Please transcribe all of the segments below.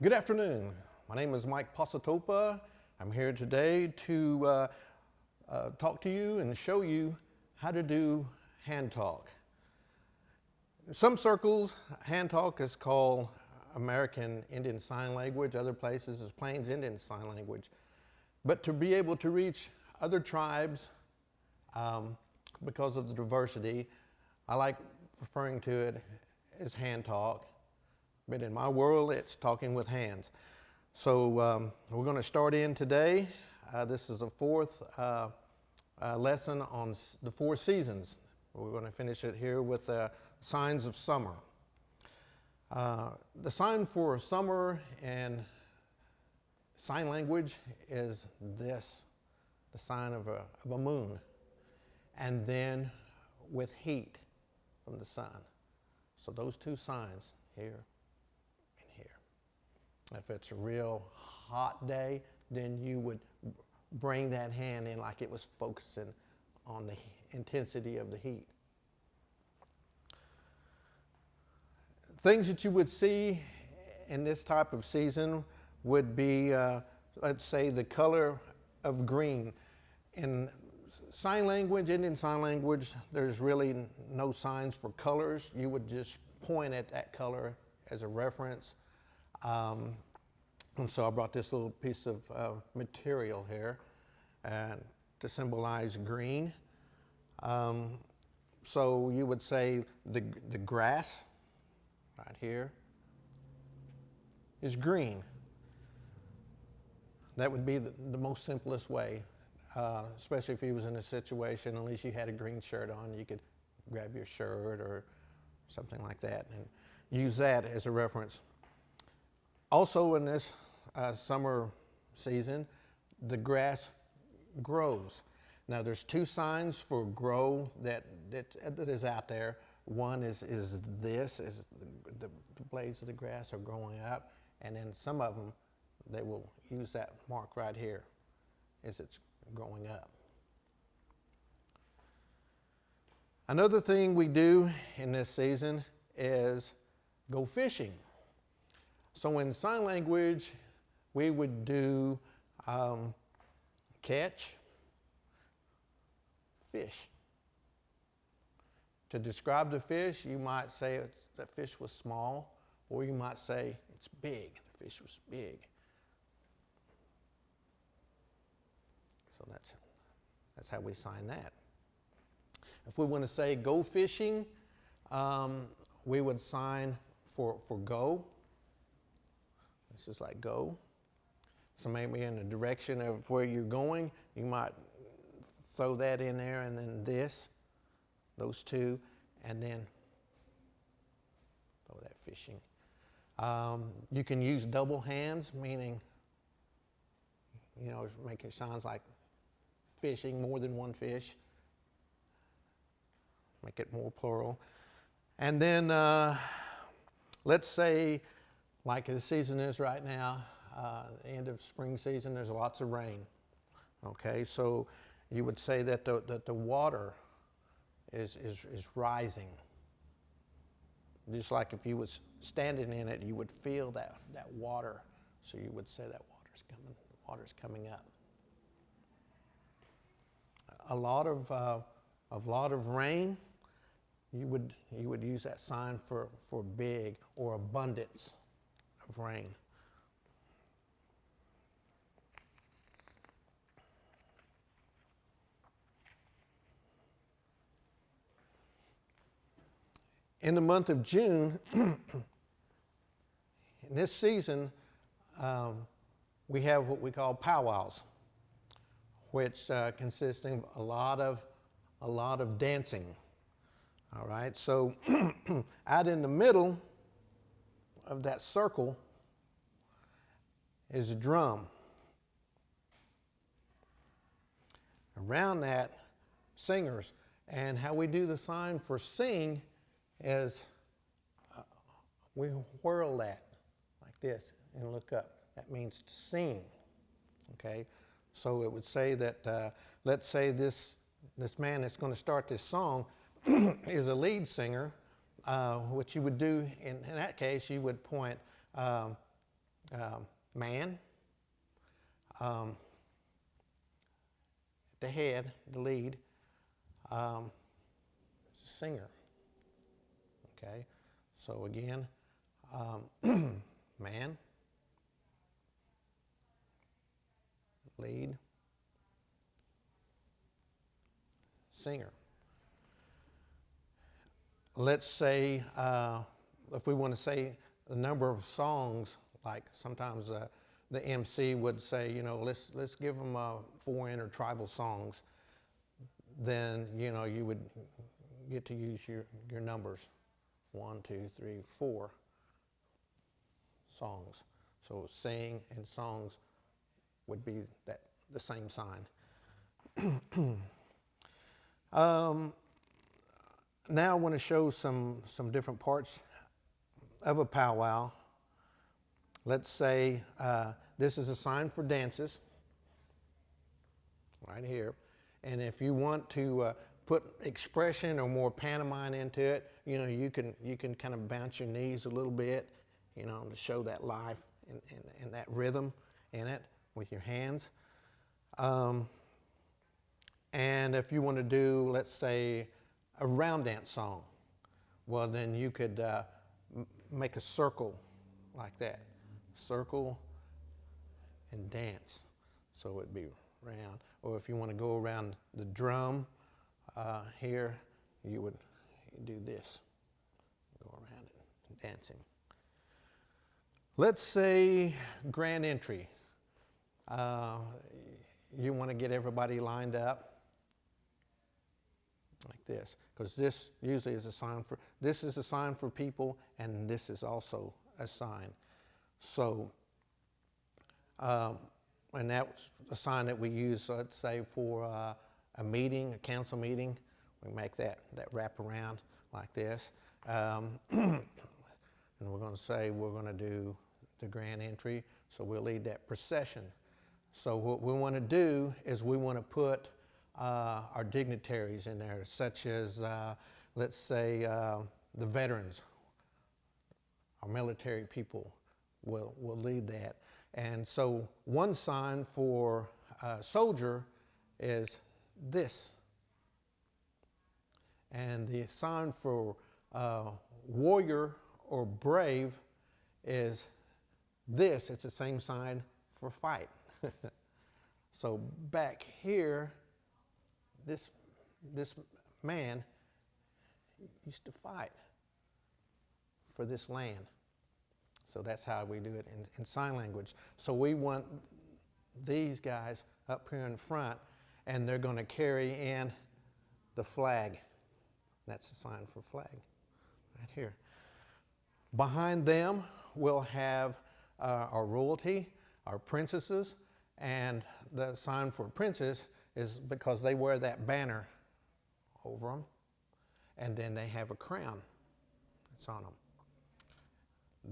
Good afternoon. My name is Mike Pahsetopah. I'm here today to talk to you and show you how to do hand talk. In some circles, hand talk is called American Indian Sign Language. Other places is Plains Indian Sign Language. But to be able to reach other tribes, because of the diversity, I like referring to it as hand talk. But in my world, it's talking with hands. So we're going to start in today. This is the fourth lesson on the four seasons. We're going to finish it here with signs of summer. The sign for summer in sign language is this, the sign of a moon, and then with heat from the sun. So those two signs here. If it's a real hot day, then you would bring that hand in like it was focusing on the intensity of the heat. Things that you would see in this type of season would be, let's say, the color of green. In sign language, Indian Sign Language, there's really no signs for colors. You would just point at that color as a reference. And so I brought this little piece of material here to symbolize green. So you would say the grass right here is green. That would be the most simplest way, especially if you was in a situation, at least you had a green shirt on, you could grab your shirt or something like that and use that as a reference. Also in this summer season, the grass grows. Now there's two signs for grow that is out there. One is this, the blades of the grass are growing up, and then some of them, they will use that mark right here as it's growing up. Another thing we do in this season is go fishing. So in sign language, we would do catch, fish. To describe the fish, you might say the fish was small, or you might say it's big, the fish was big. So that's how we sign that. If we want to say go fishing, we would sign for go. This is like go. So maybe in the direction of where you're going, you might throw that in there, and then this, those two, and then throw that fishing. You can use double hands, meaning, you know, making sounds like fishing, more than one fish. Make it more plural. And then let's say, like the season is right now, the end of spring season, there's lots of rain. Okay, so you would say that the water is rising. Just like if you was standing in it, you would feel that water. So you would say that water's coming up. A lot of rain, you would use that sign for big or abundance of rain. In the month of June, in this season, we have what we call powwows, which consist of a lot of dancing. All right, so out in the middle of that circle is a drum. Around that, singers. And how we do the sign for sing is we whirl that like this and look up. That means to sing. Okay, so it would say that, let's say this man that's going to start this song is a lead singer. What you would do in that case, you would point Man. The head, the lead, singer. Okay, so again, man, lead, singer. Let's say, if we want to say the number of songs, like sometimes the MC would say, you know, let's give them 4 intertribal songs. Then, you know, you would get to use your numbers. 1, 2, 3, 4 songs. So sing and songs would be the same sign. Now I want to show some different parts of a powwow. Let's say this is a sign for dances, right here. And if you want to put expression or more pantomime into it, you know, you can kind of bounce your knees a little bit, you know, to show that life and that rhythm in it with your hands. And if you want to do, let's say, a round dance song, well, then you could make a circle like that. Circle and dance. So it'd be round. Or if you want to go around the drum here, you would do this. Go around it, dancing. Let's say grand entry. You want to get everybody lined up like this, because this usually is a sign for, this is a sign for people, and this is also a sign. So, and that's a sign that we use, let's say, for a meeting, a council meeting. We make that wrap around like this. And we're going to say we're going to do the grand entry, so we'll lead that procession. So what we want to do is we want to put our dignitaries in there, such as, let's say, the veterans, our military people will lead that. And so one sign for soldier is this. And the sign for warrior or brave is this. It's the same sign for fight. So back here, this man used to fight for this land. So that's how we do it in sign language. So we want these guys up here in front, and they're going to carry in the flag. That's the sign for flag, right here. Behind them, we'll have our royalty, our princesses, and the sign for princess is because they wear that banner over them, and then they have a crown that's on them.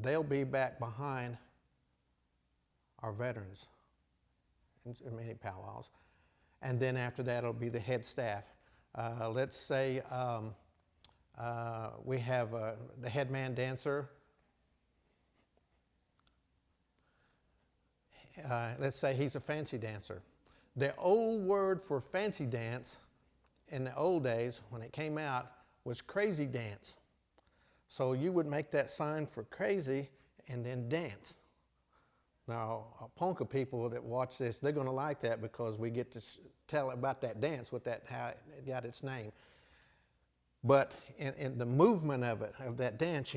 They'll be back behind our veterans in many powwows. And then after that, it'll be the head staff. Let's say we have the head man dancer. Let's say he's a fancy dancer. The old word for fancy dance in the old days when it came out was crazy dance. So you would make that sign for crazy and then dance. Now, Ponca people that watch this, they're going to like that because we get to tell about that dance, how it got its name. But in the movement of it, of that dance,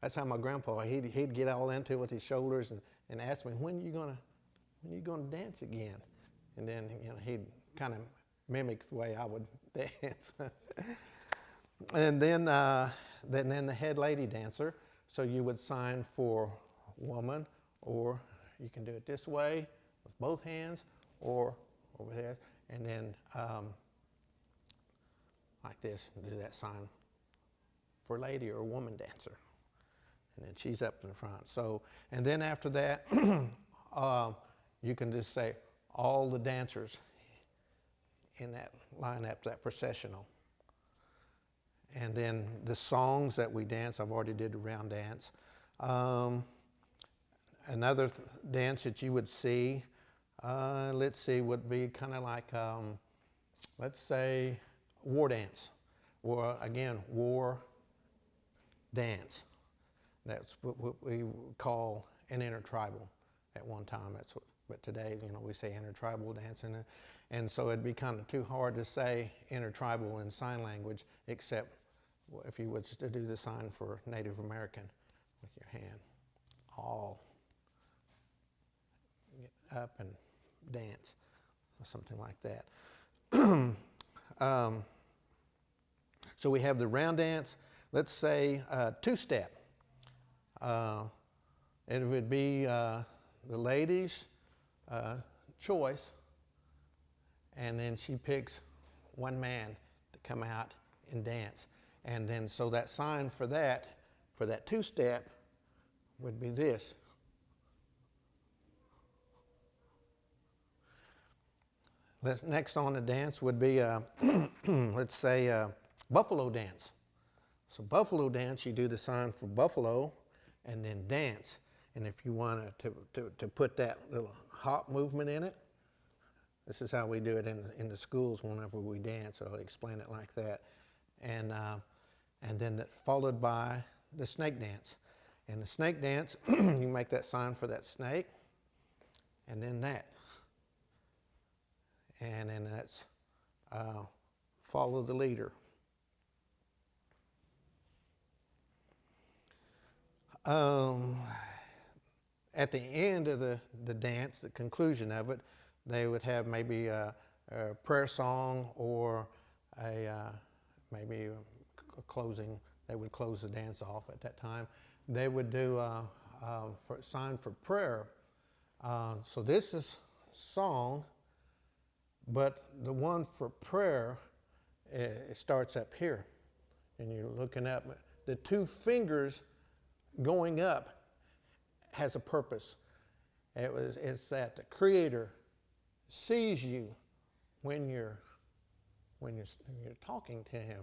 that's how my grandpa, he'd get all into it with his shoulders and ask me, when are you going to dance again? And then, he'd kind of mimic the way I would dance. And then the head lady dancer. So you would sign for woman, or you can do it this way with both hands, or over there, and then like this, and do that sign for lady or woman dancer. And then she's up in the front. So, and then after that, you can just say all the dancers in that lineup, that processional. And then the songs that we dance, I've already did the round dance. Another dance that you would see, let's see, would be kind of like, let's say, war dance, or again, war dance. That's what we call an intertribal at one time. But today, we say intertribal dance, and so it'd be kind of too hard to say intertribal in sign language, except if you was to do the sign for Native American with your hand, all get up and dance, or something like that. So we have the round dance. Let's say two-step. It would be the lady's choice, and then she picks one man to come out and dance. And then so that sign for that two-step would be this. Next on the dance would be, let's say, buffalo dance. So buffalo dance, you do the sign for buffalo and then dance. And if you wanted to put that little hop movement in it, this is how we do it in the schools whenever we dance. I'll explain it like that. And then followed by the snake dance. And the snake dance, you make that sign for that snake, and then that. And then that's follow the leader. At the end of the dance, the conclusion of it, they would have maybe a prayer song or maybe a closing. They would close the dance off at that time. They would do a sign for prayer. So this is song, but the one for prayer, it starts up here. And you're looking up. The two fingers going up has a purpose. It's that the Creator sees you when you're talking to Him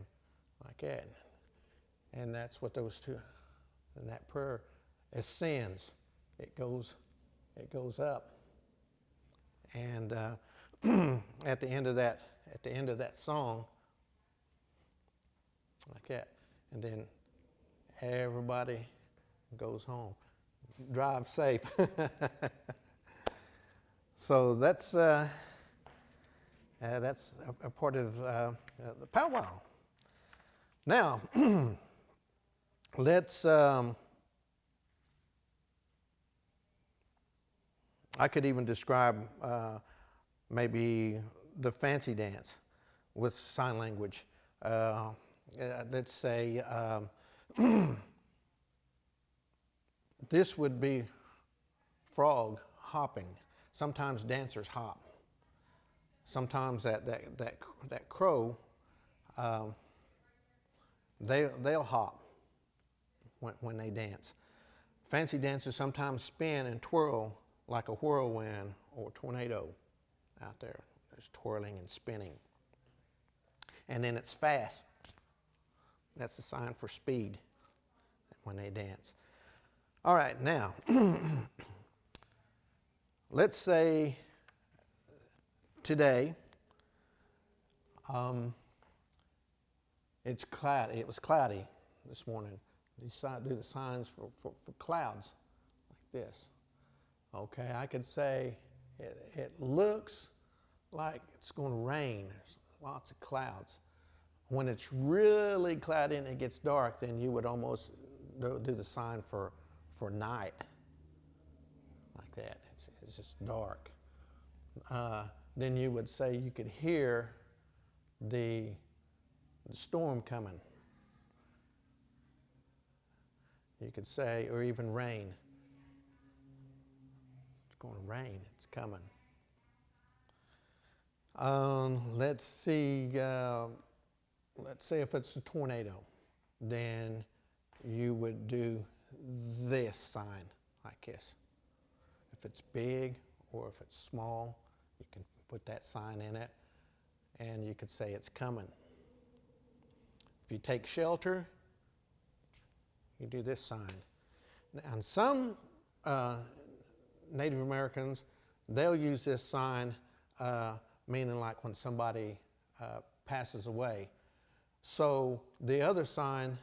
like that, and that's what those two. And that prayer ascends. It goes up, and at the end of that song, like that, and then everybody goes home. Drive safe. So that's a part of the powwow. Now, let's. I could even describe maybe the fancy dance with sign language. Let's say this would be frog hopping. Sometimes dancers hop. Sometimes that crow, they'll hop when they dance. Fancy dancers sometimes spin and twirl like a whirlwind or tornado out there. There's twirling and spinning. And then it's fast. That's the sign for speed when they dance. All right, now, let's say today it's cloudy. It was cloudy this morning. You do the signs for clouds like this. Okay, I could say it looks like it's going to rain. There's lots of clouds. When it's really cloudy and it gets dark, then you would almost do the sign for night, like that. It's just dark. Then you would say you could hear the storm coming. You could say, or even rain. It's going to rain. It's coming. Let's see. Let's say if it's a tornado, then you would do this sign like this. If it's big or if it's small, you can put that sign in it, and you could say it's coming. If you take shelter, you do this sign. Now, in some Native Americans, they'll use this sign, meaning like when somebody passes away. So the other sign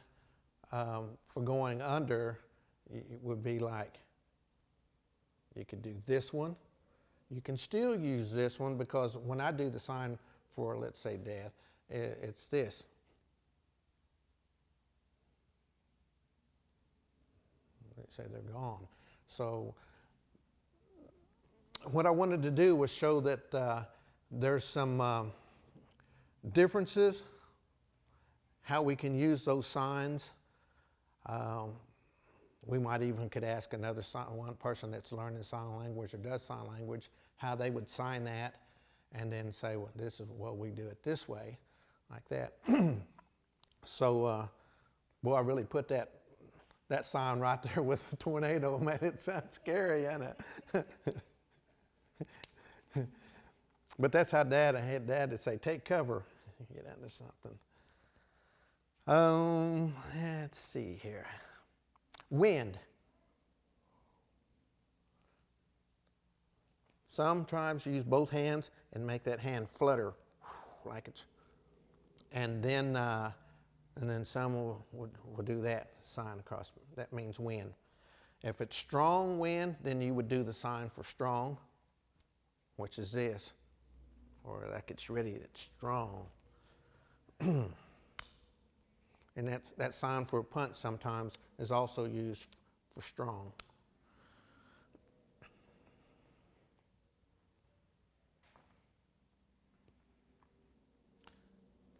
for going under would be like, you could do this one. You can still use this one because when I do the sign for, let's say, death, it's this. They say they're gone. So what I wanted to do was show that there's some differences, how we can use those signs. We might even could ask one person that's learning sign language or does sign language, how they would sign that, and then say, well, this is what we do it this way, like that. So, boy, I really put that sign right there with the tornado, man. It sounds scary, doesn't it? But that's how I had Dad to say, take cover, get into something. Let's see here. Wind. Some tribes use both hands and make that hand flutter like it's, and then some will do that sign across. That means wind. If it's strong wind, then you would do the sign for strong, which is this, or like it's ready, it's strong. And that sign for a punch sometimes is also used for strong.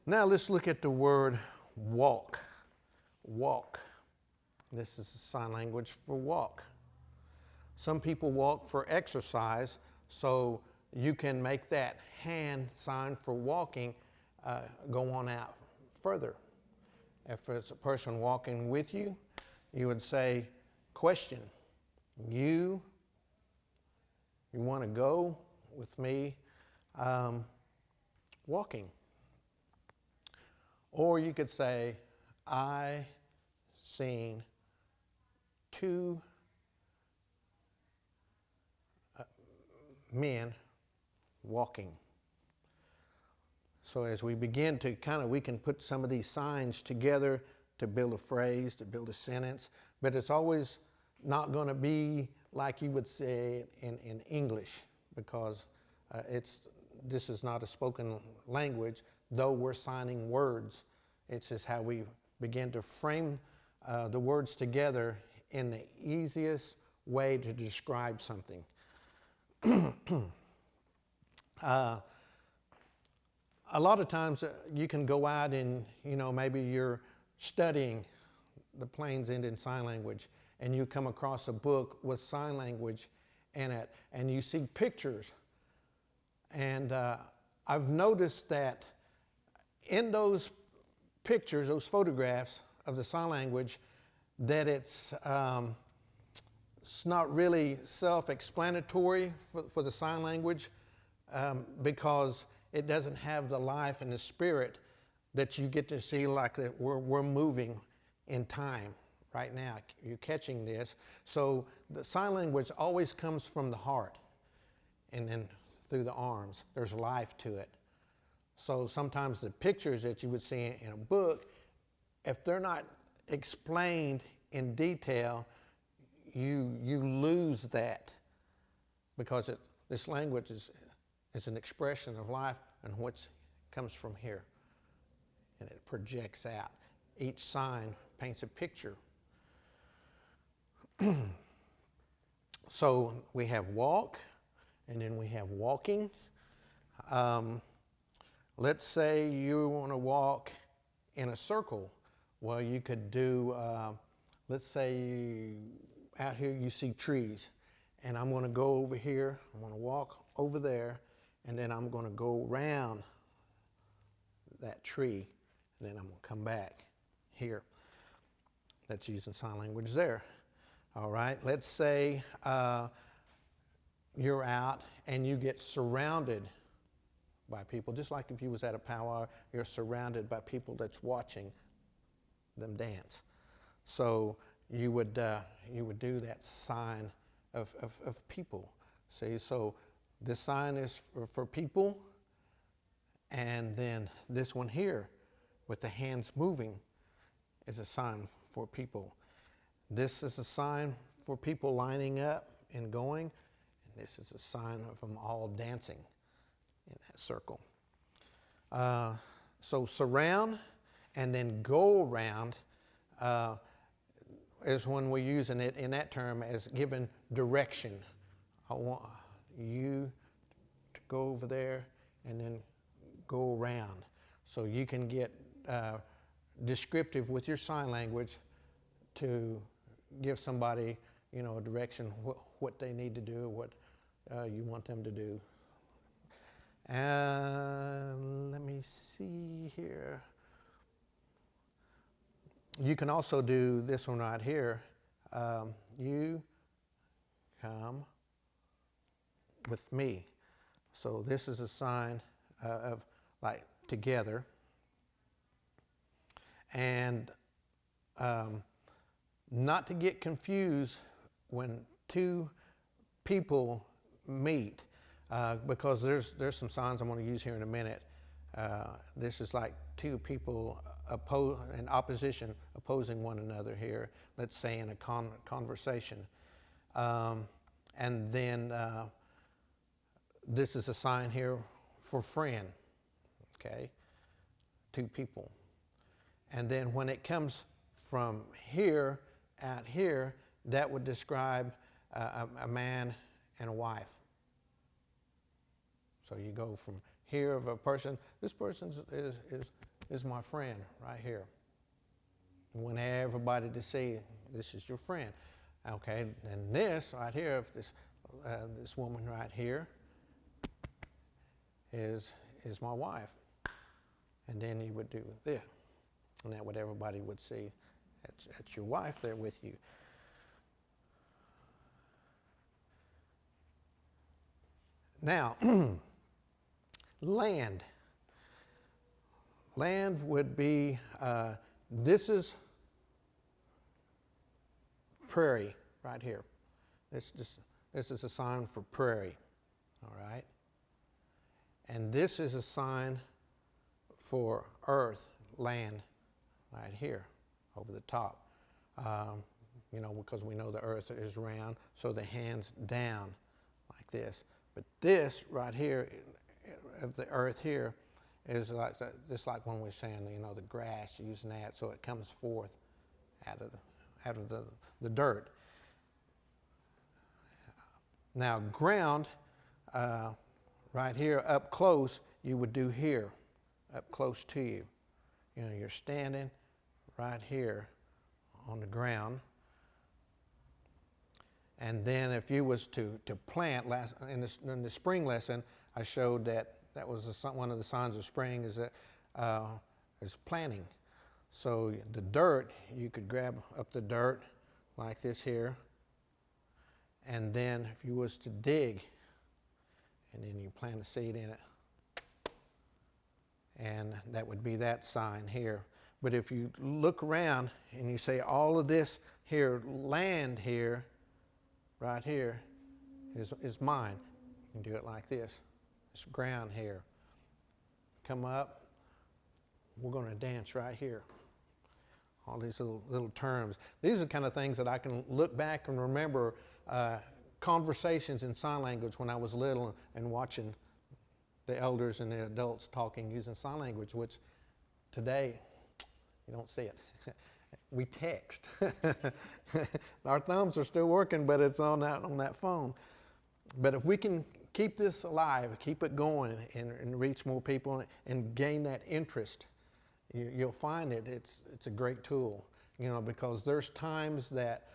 Now let's look at the word walk. Walk. This is the sign language for walk. Some people walk for exercise, so you can make that hand sign for walking go on out further. If it's a person walking with you, you would say, question, you want to go with me walking? Or you could say, I seen two men walking. So as we begin to we can put some of these signs together to build a phrase, to build a sentence, but it's always not going to be like you would say it in English, because this is not a spoken language, though we're signing words. It's just how we begin to frame the words together in the easiest way to describe something. A lot of times you can go out and, maybe you're studying the Plains Indian Sign Language and you come across a book with sign language in it and you see pictures. And I've noticed that in those pictures, those photographs of the sign language, that it's not really self-explanatory for the sign language because it doesn't have the life and the spirit that you get to see, like that we're moving in time right now. You're catching this. So the sign language always comes from the heart and then through the arms. There's life to it. So sometimes the pictures that you would see in a book, if they're not explained in detail, you lose that, because this language is an expression of life and what comes from here, and it projects out. Each sign paints a picture. So we have walk, and then we have walking. Let's say you want to walk in a circle. Well, you could do, let's say out here you see trees, and I'm going to go over here, I'm going to walk over there, and then I'm going to go around that tree, and then I'm going to come back here. That's using sign language there. All right, let's say you're out and you get surrounded by people, just like if you was at a powwow, you're surrounded by people that's watching them dance. So you would do that sign of people. See, so this sign is for people, and then this one here with the hands moving is a sign for people. This is a sign for people lining up and going, and this is a sign of them all dancing in that circle. So surround and then go around is when we're using it in that term as giving direction. I want you to go over there and then go around. So you can get descriptive with your sign language to give somebody, you know, a direction, what they need to do, what you want them to do. And let me see here. You can also do this one right here. You come with me. So this is a sign of like together. And not to get confused when two people meet, because there's some signs I'm going to use here in a minute. This is like two people in opposition, opposing one another here, let's say in a conversation. And then this is a sign here for friend, okay? Two people. And then when it comes from here out here, that would describe a man and a wife. So you go from here of a person, this person is my friend right here. You want everybody to see this is your friend. Okay, and this right here, if this woman right here is my wife. And then you would do this. And that what everybody would see. That's your wife there with you. Now, land. Land would be, this is prairie right here. This is a sign for prairie, all right? And this is a sign for earth, land, right here, over the top. You know, because we know the earth is round, so the hands down like this. But this right here, of the earth here, is like just like when we're saying, you know, the grass, using that, so it comes forth out of the dirt. Now, ground, right here, up close, you would do here, up close to you. You know, you're standing right here on the ground. And then if you was to plant, in the spring lesson, I showed that was one of the signs of spring is planting. So the dirt, you could grab up the dirt like this here, and then if you was to dig, and then you plant a seed in it, and that would be that sign here. But if you look around and you say all of this here, land here, right here, is mine. You can do it like this. It's ground here. Come up. We're going to dance right here. All these little terms. These are the kind of things that I can look back and remember conversations in sign language when I was little and watching the elders and the adults talking using sign language, which today you don't see it. We text. Our thumbs are still working, but it's on that phone. But if we can keep this alive, keep it going, and reach more people and gain that interest, you'll find it's a great tool. You know, because there's times that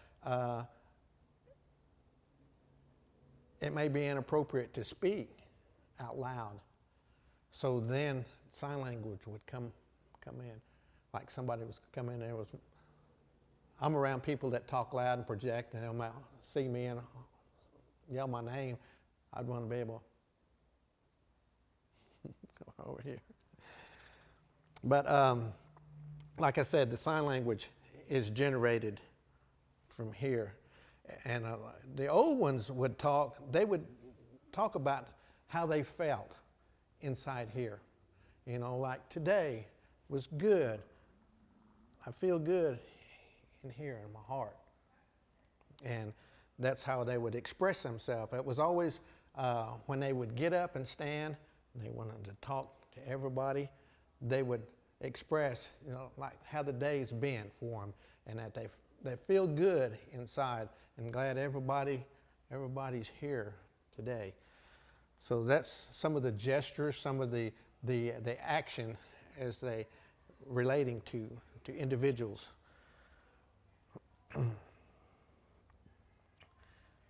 it may be inappropriate to speak out loud. So then sign language would come in. Like somebody was coming in, I'm around people that talk loud and project, and they'll see me and yell my name. I'd want to be able to come over here. But like I said, the sign language is generated from here. And the old ones would talk, they would talk about how they felt inside here. You know, like today was good. I feel good in here in my heart. And that's how they would express themselves. It was always when they would get up and stand, and they wanted to talk to everybody, they would express, you know, like how the day's been for them, and that they feel good inside and glad everybody's here today. So that's some of the gestures, some of the action as they relating to individuals.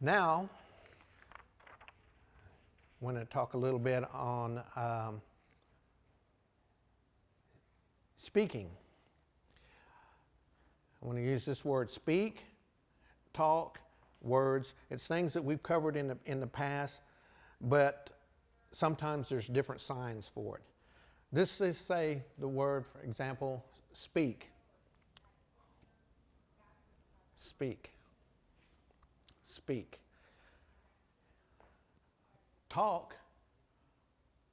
Now, I want to talk a little bit on speaking. I want to use this word speak, talk, words. It's things that we've covered in the past, but sometimes there's different signs for it. This is, say, the word, for example, speak. Speak. Speak. Talk.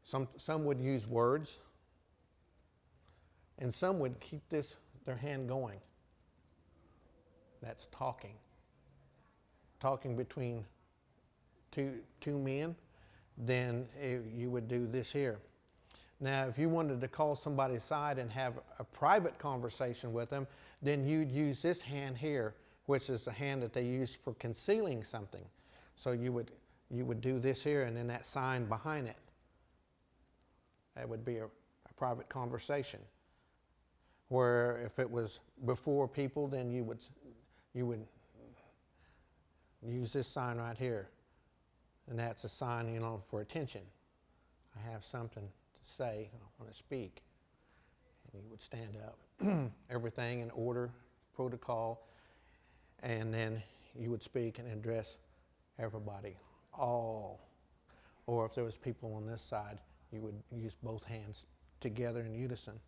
Some would use words, and some would keep their hand going. That's talking. Talking between two men, then you would do this here. Now, if you wanted to call somebody aside and have a private conversation with them, then you'd use this hand here, which is the hand that they use for concealing something. So you would do this here, and then that sign behind it. That would be a private conversation. Where if it was before people, then you would use this sign right here, and that's a sign, you know, for attention. I have something to say. I want to speak, and you would stand up. Everything in order, protocol, and then you would speak and address everybody, all. Or if there was people on this side, you would use both hands together in unison.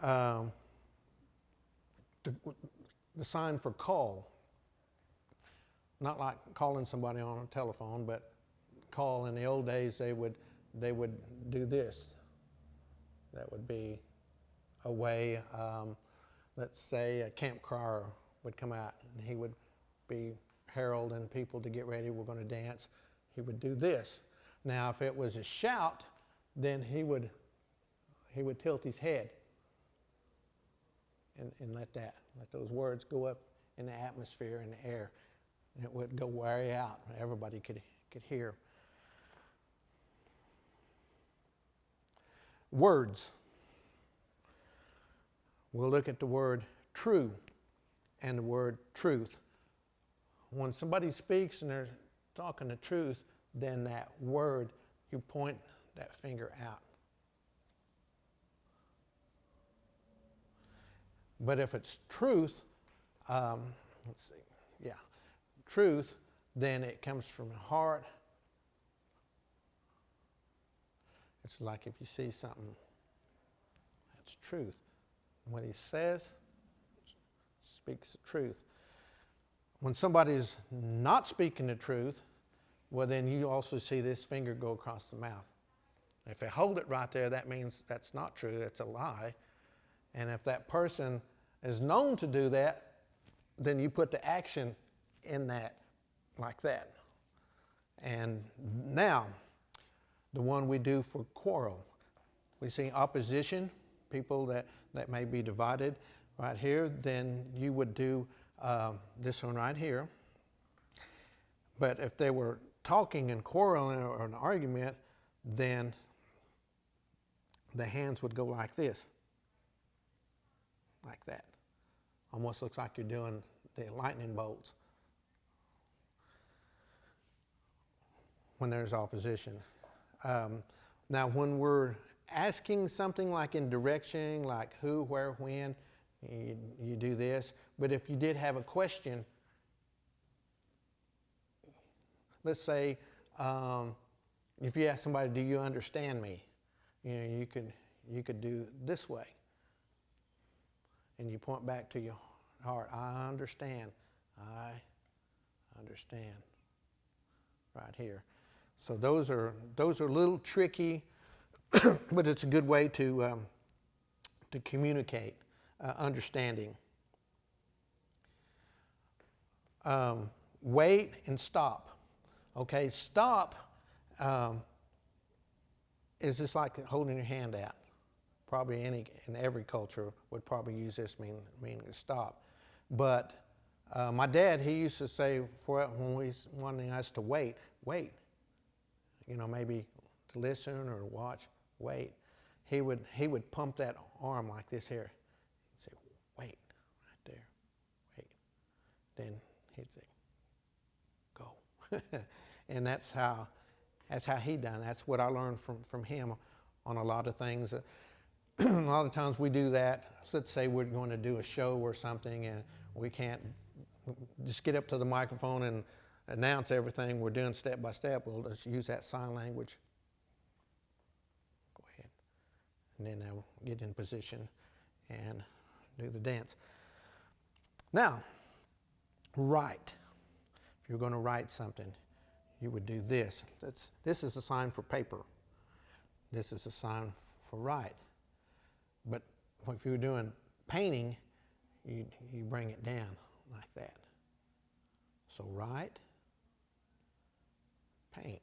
The sign for call, not like calling somebody on a telephone, but call in the old days, they would do this. That would be a way, let's say a camp crier would come out, and he would be heralding people to get ready, we're going to dance. He would do this. Now, if it was a shout, then he would tilt his head and let those words go up in the atmosphere, in the air, and it would go way out. Everybody could hear. Words. We'll look at the word true and the word truth. When somebody speaks and they're talking the truth, then that word, you point that finger out. But if it's truth, truth, then it comes from the heart. It's like if you see something, that's truth. What he says speaks the truth. When somebody's not speaking the truth, well, then you also see this finger go across the mouth. If they hold it right there, that means that's not true, it's a lie. And if that person is known to do that, then you put the action in that, like that. And now, the one we do for quarrel. We see opposition, people that may be divided right here, then you would do this one right here. But if they were talking and quarreling or an argument, then the hands would go like this. Like that. Almost looks like you're doing the lightning bolts when there's opposition. Now, when we're asking something like in direction, like who, where, when, you do this. But if you did have a question, let's say if you ask somebody, "Do you understand me?" You could do this way, and you point back to your heart. I understand. I understand. Right here. So those are a little tricky, but it's a good way to communicate understanding. Wait and stop. Okay, stop is just like holding your hand out. Probably in every culture would probably use this meaning to stop. But my dad, he used to say when he's wanting us to wait, maybe to listen or watch, wait. He would pump that arm like this here. He'd say, wait, right there, wait. Then he'd say, go. And that's how he done. That's what I learned from him on a lot of things. A lot of times we do that. So let's say we're going to do a show or something, and we can't just get up to the microphone and announce everything we're doing step by step. We'll just use that sign language. Go ahead. And then I'll get in position and do the dance. Now, write. If you're going to write something, you would do this. This is a sign for paper. This is a sign for write. But if you're doing painting, you bring it down like that. So write, paint.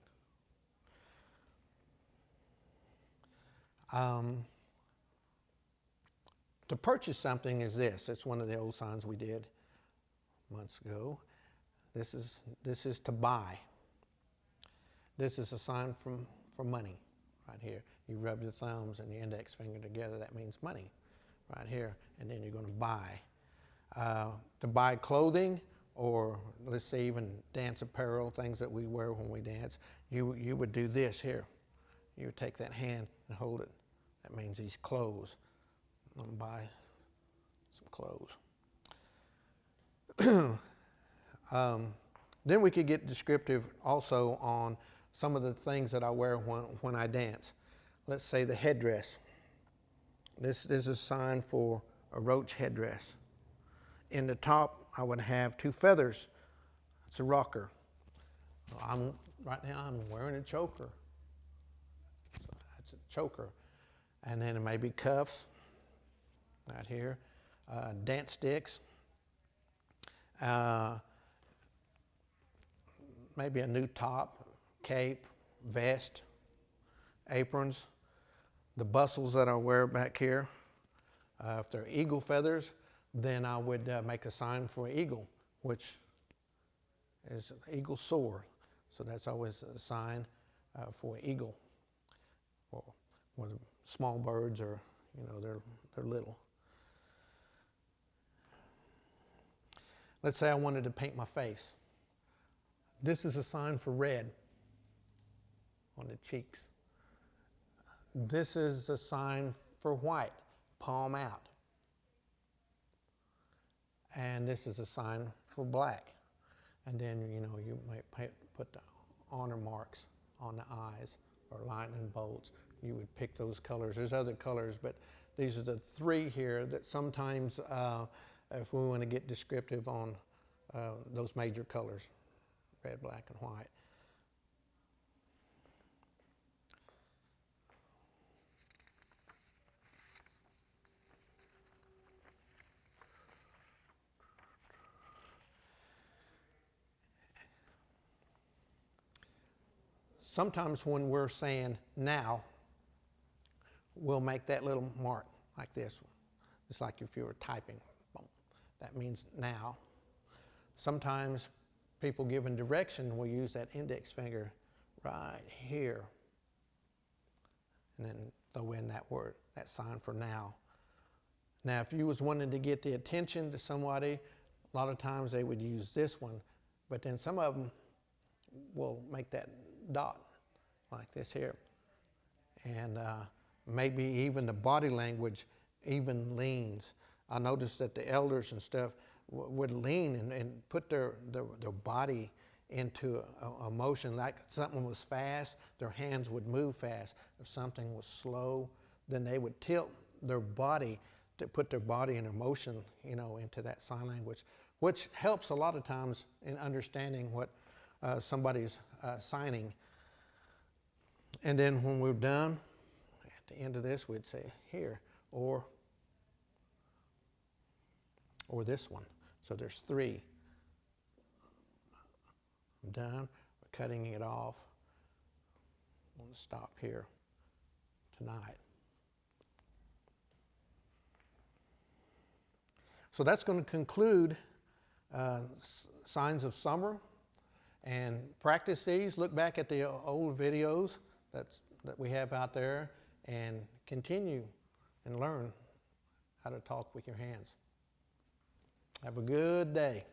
To purchase something is this. It's one of the old signs we did months ago. This is to buy. This is a sign for money right here. You rub your thumbs and your index finger together. That means money right here. And then you're going to buy. To buy clothing, or let's say even dance apparel, things that we wear when we dance, you would do this here. You would take that hand and hold it. That means these clothes. I'm going to buy some clothes. Then we could get descriptive also on some of the things that I wear when I dance. Let's say the headdress. This is a sign for a roach headdress. In the top, I would have two feathers. It's a rocker. Right now I'm wearing a choker. So that's a choker. And then it may be cuffs, right here. Dance sticks. Maybe a new top, cape, vest, aprons. The bustles that I wear back here. If they're eagle feathers, then I would make a sign for an eagle, which is an eagle soar. So that's always a sign for an eagle. Or the small birds are, they're little. Let's say I wanted to paint my face. This is a sign for red on the cheeks. This is a sign for white, palm out. And this is a sign for black. And then, you might put the honor marks on the eyes or lightning bolts. You would pick those colors. There's other colors, but these are the three here that sometimes, if we want to get descriptive on those major colors, red, black, and white. Sometimes when we're saying now, we'll make that little mark like this. It's like if you were typing. Boom. That means now. Sometimes people giving direction will use that index finger right here. And then throw in that word, that sign for now. Now, if you was wanting to get the attention to somebody, a lot of times they would use this one. But then some of them will make that dot like this here. And maybe even the body language even leans. I noticed that the elders and stuff would lean and put their body into a motion. Like something was fast, their hands would move fast. If something was slow, then they would tilt their body to put their body and emotion, into that sign language, which helps a lot of times in understanding what somebody's signing. And then when we're done, at the end of this, we'd say here, or this one. So there's 3. I'm done. We're cutting it off. I'm going to stop here tonight. So that's going to conclude Signs of Summer. And practice these. Look back at the old videos that we have out there and continue and learn how to talk with your hands. Have a good day.